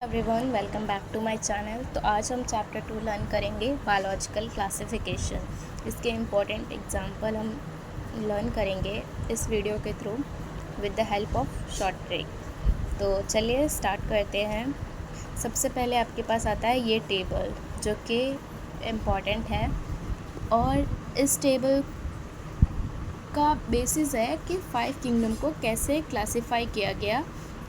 Everyone, welcome back to my channel. तो आज हम चैप्टर 2 लर्न करेंगे बायोलॉजिकल क्लासिफिकेशन। इसके इम्पोर्टेंट एग्जांपल हम लर्न करेंगे इस वीडियो के through with the help of short trick. तो चलिए स्टार्ट करते हैं। सबसे पहले आपके पास आता है ये टेबल जो कि इम्पॉर्टेंट है, और इस टेबल का बेसिस है कि 5 किंगडम को कैसे क्लासीफाई किया गया,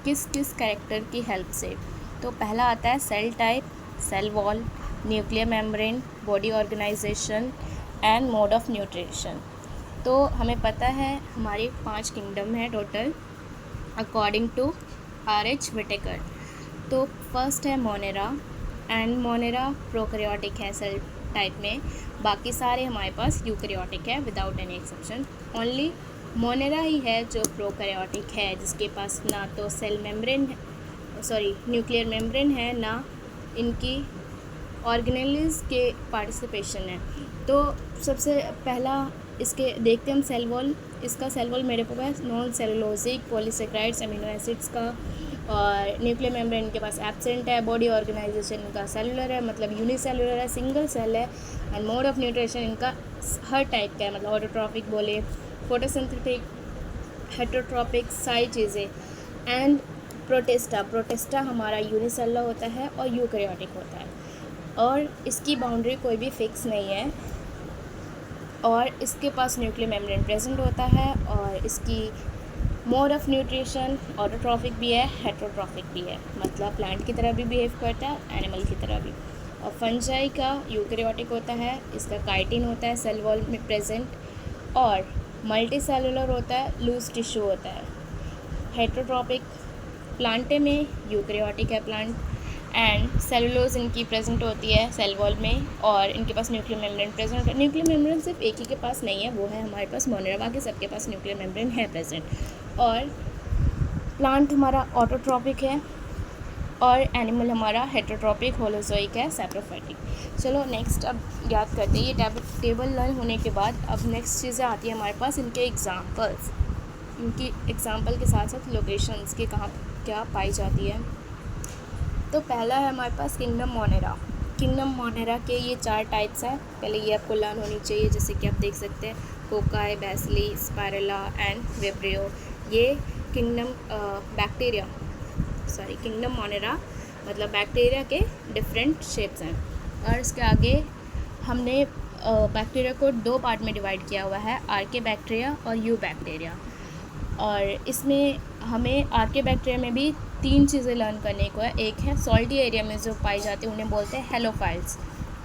किस किस कैरेक्टर की हेल्प से। तो पहला आता है cell type, cell wall, nuclear membrane, body organisation and mode of nutrition. तो हमें पता है हमारी 5 किंगडम है total according to R.H. Whittaker. तो फर्स्ट है मोनेरा, एंड मोनेरा प्रोकैरियोटिक है सेल टाइप में। बाकी सारे हमारे पास यूकैरियोटिक है without any exception. Only Monera ही है जो प्रोकैरियोटिक है, जिसके पास ना तो सेल मेम्ब्रेन न्यूक्लियर मेम्ब्रेन है, ना इनकी ऑर्गेनेल्स के पार्टिसिपेशन है। तो सबसे पहला इसके देखते हैं हम सेल वॉल। इसका सेल वॉल मेरे पास non cellulosic polysaccharides amino acids का, और न्यूक्लियर मेम्ब्रेन के पास एब्सेंट है। बॉडी ऑर्गेनाइजेशन का सेलुलर है, मतलब यूनिसेलुलर है, सिंगल सेल है। एंड मोड ऑफ न्यूट्रिशन इनका हर टाइप का है, मतलब ऑटोट्रॉपिक बोले, फोटोसिंथेटिक, हेटरोट्रॉपिक, सारी चीज़ें। एंड प्रोटिस्टा हमारा यूनिसेलुलर होता है और यूकैरियोटिक होता है, और इसकी बाउंड्री कोई भी फिक्स नहीं है, और इसके पास न्यूक्लियर मेम्ब्रेन प्रेजेंट होता है। और इसकी मोड ऑफ न्यूट्रिशन ऑटोट्रॉफिक भी है, हेटरोट्रॉफिक भी है, मतलब प्लांट की तरह भी बिहेव करता है, एनिमल की तरह भी। और फंजाई का यूकैरियोटिक होता है, इसका काइटिन होता है सेल वॉल में प्रेजेंट, और मल्टी सेलुलर होता है, लूज टिश्यू होता है। हेटरोट्रॉपिक प्लांटे में, यूकैरियोटिक है प्लांट, एंड सेलुलोज इनकी प्रेजेंट होती है सेल वॉल में, और इनके पास न्यूक्लियर मेम्ब्रेन प्रेजेंट होता है। न्यूक्लियर मेम्ब्रेन सिर्फ एक ही के पास नहीं है, वो है हमारे पास मोनेरा। बाकी सबके पास न्यूक्लियर मेम्ब्रेन है प्रेजेंट। और प्लांट हमारा ऑटोट्रॉपिक है, और एनिमल हमारा हेटरोट्रॉपिक, होलोजोइक है, सैप्रोफाइटिक। चलो नेक्स्ट अब याद करते हैं। ये टेबल लर्न होने के बाद अब नेक्स्ट चीज़ें आती है हमारे पास इनके एग्जाम्पल्स। इनकी एग्जाम्पल के साथ साथ लोकेशंस के कहाँ क्या पाई जाती है। तो पहला है हमारे पास किंगडम मोनेरा। किंगडम मोनेरा के ये 4 टाइप्स हैं। पहले ये आपको लर्न होनी चाहिए, जैसे कि आप देख सकते हैं कोकाई, बैसिली, स्पाइरुला एंड विब्रियो। ये किंगडम किंगडम मोनेरा मतलब बैक्टीरिया के डिफरेंट शेप्स हैं। और इसके आगे हमने बैक्टीरिया को 2 पार्ट में डिवाइड किया हुआ है, आर्के बैक्टीरिया और यू बैक्टीरिया। और इसमें हमें आर्के बैक्टीरिया में भी 3 चीज़ें लर्न करने को है। एक है सॉल्टी एरिया में जो पाई जाती है उन्हें बोलते हैं हेलोफाइल्स,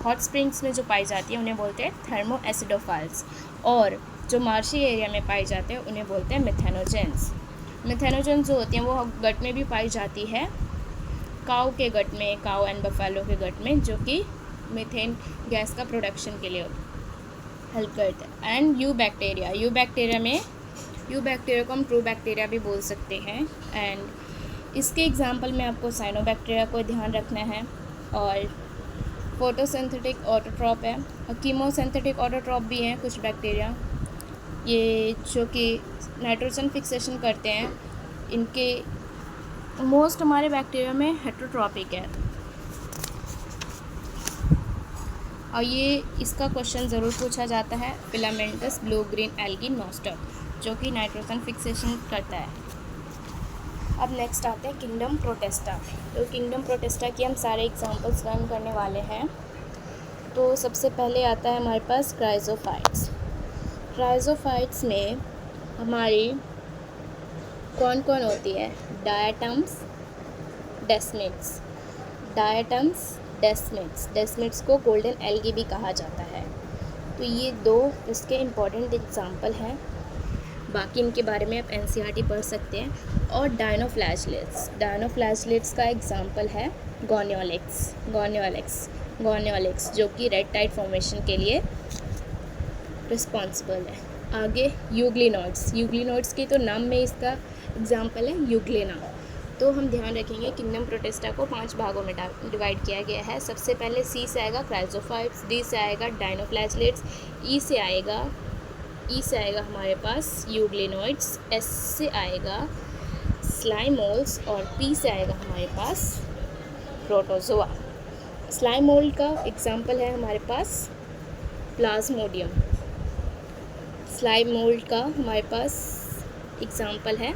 हॉट स्प्रिंग्स में जो पाई जाती है उन्हें बोलते हैं थर्मो एसिडोफाइल्स, और जो मार्शी एरिया में पाई जाते हैं उन्हें बोलते हैं मिथेनोजेंस। मिथेनोजेंस जो होती हैं वो गट में भी पाई जाती है, काऊ के गट में, काऊ एंड बफेलो के गट में, जो कि मीथेन गैस का प्रोडक्शन के लिए हेल्प करते हैं। एंड यू बैक्टीरिया को हम ट्रू बैक्टीरिया भी बोल सकते हैं। एंड इसके एग्जांपल में आपको साइनोबैक्टीरिया को ध्यान रखना है, और फोटोसिंथेटिक ऑटोट्रॉप है, और कीमोसिंथेटिक ऑटोट्रॉप भी हैं कुछ बैक्टीरिया, ये जो कि नाइट्रोजन फिक्सेशन करते हैं। इनके मोस्ट हमारे बैक्टीरिया में हेटरोट्रॉपिक है, और ये इसका क्वेश्चन ज़रूर पूछा जाता है, filamentous blue green algae nostril, जो कि नाइट्रोजन फिक्सेशन करता है। अब नेक्स्ट आते हैं किंगडम प्रोटिस्टा। तो किंगडम प्रोटिस्टा की हम सारे एग्जांपल्स लर्न करने वाले हैं। तो सबसे पहले आता है हमारे पास क्राइजोफाइट्स। क्राइजोफाइट्स में हमारी कौन कौन होती है? Diatoms, desmids. डेस्मिड्स को गोल्डन एल्गी भी कहा जाता है। तो ये 2 इसके इम्पॉर्टेंट एग्जांपल हैं। बाकी इनके बारे में आप NCERT पढ़ सकते हैं। और डायनोफ्लैजलेट्स का एग्जांपल है गोनियोलेक्स, जो कि रेड टाइड फॉर्मेशन के लिए रिस्पॉन्सिबल है। आगे यूग्लिनोइड्स की तो नाम में इसका एग्जांपल है यूग्लेना। तो हम ध्यान रखेंगे किंगडम प्रोटिस्टा को 5 भागों में डिवाइड किया गया है। सबसे पहले C से आएगा क्राइजोफाइट्स, D से आएगा डायनोफ्लैजलेट्स, E से आएगा हमारे पास यूग्लिनोइड्स, S से आएगा स्लाइमोल्स, और P से आएगा हमारे पास प्रोटोजोआ। स्लाइम मोल्ड का एग्जाम्पल है हमारे पास प्लाज्मोडियम। स्लाइम मोल्ड का हमारे पास एग्जाम्पल है,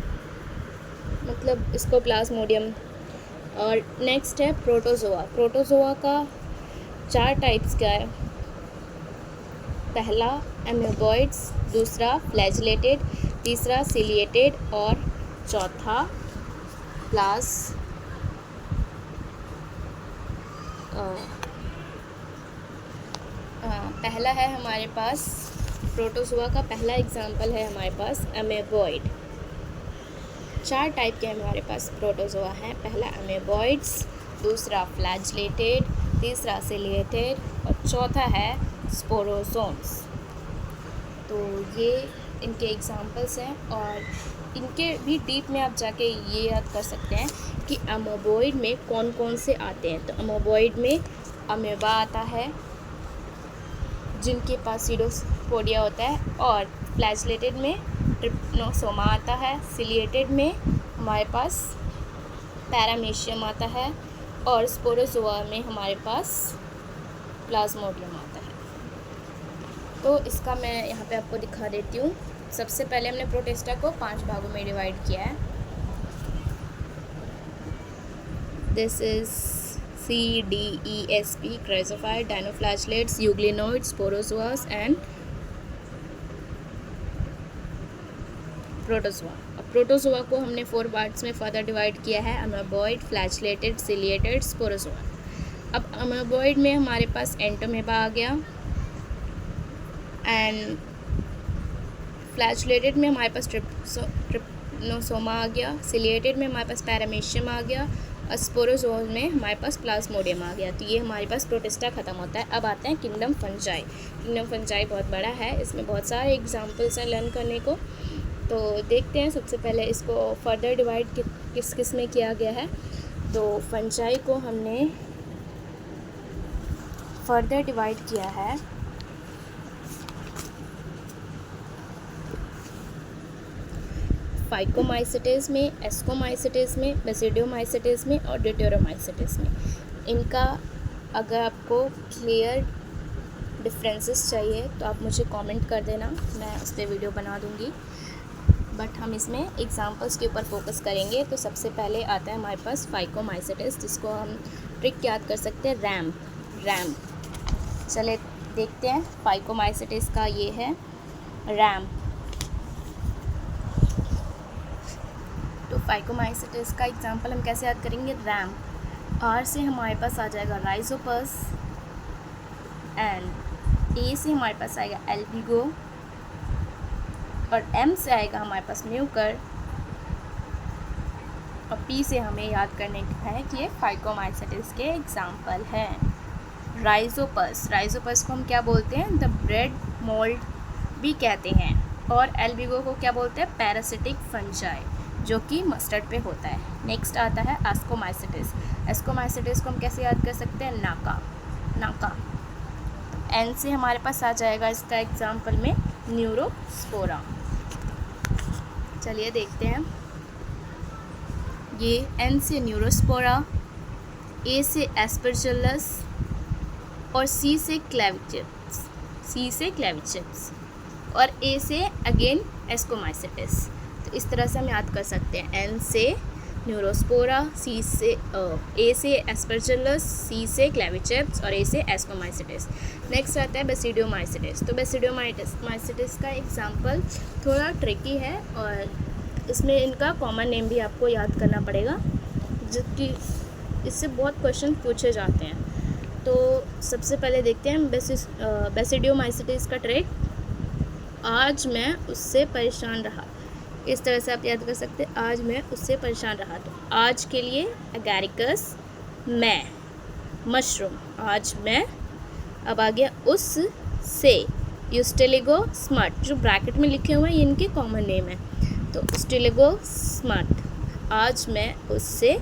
मतलब इसको प्लाज्मोडियम। और नेक्स्ट है प्रोटोजोआ। प्रोटोजोआ का 4 टाइप्स का है। पहला एमोबॉइड्स, दूसरा फ्लैजिलेटेड, तीसरा सिलिएटेड और चौथा पहला है हमारे पास प्रोटोजोआ का पहला एग्जाम्पल है हमारे पास एमोबॉइड। 4 टाइप के हमारे पास प्रोटोजोआ हैं। पहला एमोबॉइड्स, दूसरा फ्लैजिलेटेड, तीसरा सिलिएटेड और चौथा है स्पोरोजोन्स। तो ये इनके एग्जाम्पल्स हैं और इनके भी डीप में आप जाके ये याद कर सकते हैं कि अमोबॉइड में कौन कौन से आते हैं। तो अमोबॉइड में अमेबा आता है जिनके पास सीडोस्पोडिया होता है, और फ्लैजिलेटेड में ट्रिप्नोसोमा आता है, सिलिएटेड में हमारे पास पैरामीशियम आता है और स्पोरोजोआ में हमारे पास प्लाज्मोडियम आता है। तो इसका मैं यहाँ पे आपको दिखा देती हूँ। सबसे पहले हमने प्रोटिस्टा को 5 भागों में डिवाइड किया है। This is CDESP, chrysophyte, dinoflagellates, euglenoid, sporozoans and protozoa. अब प्रोटोजोआ को हमने 4 पार्ट्स में फर्दर डिवाइड किया है, अमेबॉइड, फ्लैजिलेटेड, सिलिएटेड, स्पोरोजोआ। अब अमेबॉइड में हमारे पास एंटोमेबा आ गया एंड फ्लैजिलेटेड में हमारे पास ट्रिप्नोसोमा आ गया, सिलिएटेड में हमारे पास पैरामीशियम आ गया और स्पोरोजोआ में हमारे पास प्लाज्मोडियम आ गया। तो ये हमारे पास प्रोटिस्टा ख़त्म होता है। अब आते हैं किंगडम फंजाई। किंगडम फंजाई बहुत बड़ा है, इसमें बहुत सारे एग्जाम्पल्स हैं लर्न करने को। तो देखते हैं सबसे पहले इसको फर्दर डिवाइड किस किस में किया गया है। तो फंजाई को हमने फर्दर डिवाइड किया है फाइकोमाइसिटिस में, एस्कोमाइसिटिस में, बेसिडियोमाइसिटिस में और ड्यूटेरोमाइसिटिस में। इनका अगर आपको क्लियर डिफरेंसेस चाहिए तो आप मुझे कमेंट कर देना, मैं उस पर वीडियो बना दूँगी। बट हम इसमें एग्जांपल्स के ऊपर फोकस करेंगे। तो सबसे पहले आता है हमारे पास फाइकोमाइसिटिस, जिसको हम ट्रिक याद कर सकते हैं रैम्प। चले देखते हैं फाइकोमाइसिटिस का ये है रैम्प। तो फाइकोमाइसिटिस का एग्जांपल हम कैसे याद करेंगे, रैम्प। आर से हमारे पास आ जाएगा राइजोपस एंड ए से हमारे पास आएगा एल्बिगो और एम से आएगा हमारे पास म्यूकर और पी से हमें याद करने का है कि ये फाइकोमाइसिटिस के एग्जांपल हैं। राइजोपस को हम क्या बोलते हैं, द ब्रेड मोल्ड भी कहते हैं। और एल्बिगो को क्या बोलते हैं, पैरासिटिक फंजाई, जो कि मस्टर्ड पे होता है। नेक्स्ट आता है एस्कोमाइसिटिस। एस्कोमाइसिटिस को हम कैसे याद कर सकते हैं, नाका। एन से हमारे पास आ जाएगा इसका एग्जांपल में न्यूरोस्पोरा। चलिए देखते हैं। ये एन से न्यूरोस्पोरा, ए से एस्परजिलस और सी से क्लेविचिप्स और ए से अगेन एस्कोमाइसिटिस। तो इस तरह से हम याद कर सकते हैं, एन से न्यूरोस्पोरा, ए से एस्परजिलस, सी से क्लेविचिप्स और ए से एस्कोमाइसिटिस। नेक्स्ट आता है बेसिडियोमाइसिटिस। तो बेसिडियोमाइसिटिस का एग्जांपल थोड़ा ट्रिकी है और इसमें इनका कॉमन नेम भी आपको याद करना पड़ेगा, जबकि इससे बहुत क्वेश्चन पूछे जाते हैं। तो सबसे पहले देखते हैं बेसिडियोमाइसिटिस का ट्रिक, आज मैं उससे परेशान रहा। इस तरह से आप याद कर सकते हैं, आज मैं उससे परेशान रहा। तो आज के लिए एगैरिकस, मैं, मशरूम, आज मैं। अब आ गया उस से, यूस्टेलिगो स्मट, जो ब्रैकेट में लिखे हुए हैं ये इनके कॉमन नेम है। तो यूस्टेलिगो स्मट, आज मैं उससे।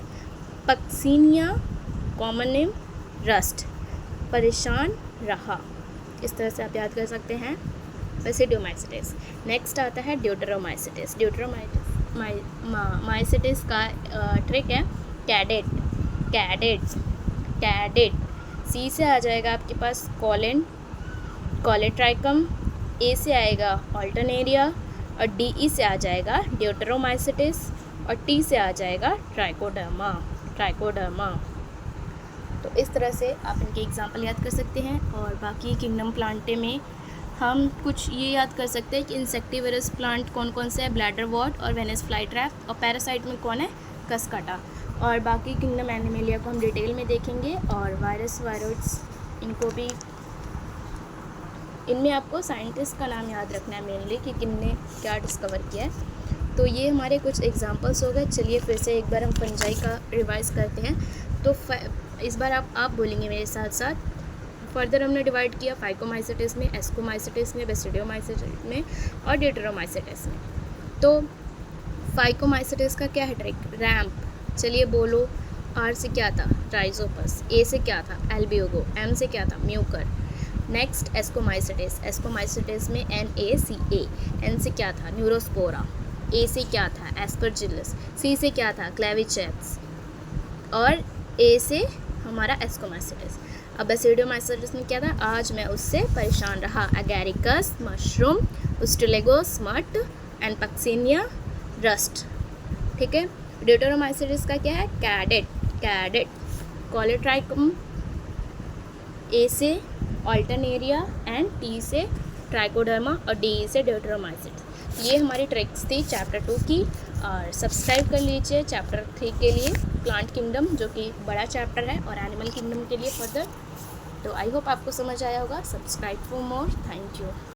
पक्सीनिया, कॉमन नेम रस्ट, परेशान रहा। इस तरह से आप याद कर सकते हैं बेसिडियोमाइसिटिस। नेक्स्ट आता है ड्यूटेरोमाइसिटिस। माइसिटिस का ट्रिक है कैडेट। कैडेट। सी से आ जाएगा आपके पास कॉलेन, कॉलेट्राइकम। ए से आएगा ऑल्टरनेरिया और डी से आ जाएगा ड्यूटेरोमाइसिटिस और टी से आ जाएगा ट्राइकोडर्मा, ट्राइकोडर्मा। तो इस तरह से आप इनके एग्जाम्पल याद कर सकते हैं। और बाकी किंगडम प्लांटे में हम कुछ ये याद कर सकते हैं कि इंसेक्टिवरस प्लांट कौन कौन से है, ब्लैडर वॉर्ट और वेनस फ्लाई ट्रैप। और पैरासाइट में कौन है, कस्काटा। और बाकी किंगडम एनिमेलिया को हम डिटेल में देखेंगे। और वायरस, वायरोइड्स, इनको भी, इनमें आपको साइंटिस्ट का नाम याद रखना है मेनली कि किनने क्या डिस्कवर किया है। तो ये हमारे कुछ एग्जांपल्स हो गए। चलिए फिर से एक बार हम फंजाई का रिवाइज करते हैं। तो इस बार आप बोलेंगे मेरे साथ साथ। फर्दर हमने डिवाइड किया फाइकोमाइसिटिस में, एस्कोमाइसिटिस में, बेसिडियोमाइसिटिस में और ड्यूटेरोमाइसिटिस में। तो फाइकोमाइसिटिस का क्या है ट्रिक, रैम्प। चलिए बोलो, आर से क्या था, राइजोपस। ए से क्या था, एल्बियोगो। एम से क्या था, म्यूकर। नेक्स्ट एस्कोमाइसिटिस, एस्कोमाइसिटिस में NaCA। एन से क्या था, न्यूरोस्पोरा। ए से क्या था, एस्परजिलस। सी से क्या था, क्लेविचेप्स। और ए से हमारा एस्कोमाइसिटिस। अब बेसिडियोमाइसिटिस में क्या था, आज मैं उससे परेशान रहा, Agaricus, mushroom, Ustilago, smut and Puccinia rust. ठीक है। ड्यूटेरोमाइसिटिस का क्या है, कैडेट, कैडेट। कॉलेट्राइकम, ए से ऑल्टरनेरिया एंड टी से ट्राइकोडर्मा और डी से ड्यूटेरोमाइसिटिस। ये हमारी ट्रिक्स थी चैप्टर 2 की। और सब्सक्राइब कर लीजिए चैप्टर 3 के लिए, प्लांट किंगडम, जो कि बड़ा चैप्टर है, और एनिमल किंगडम के लिए फर्दर। तो आई होप आपको समझ आया होगा। Subscribe for more. Thank you.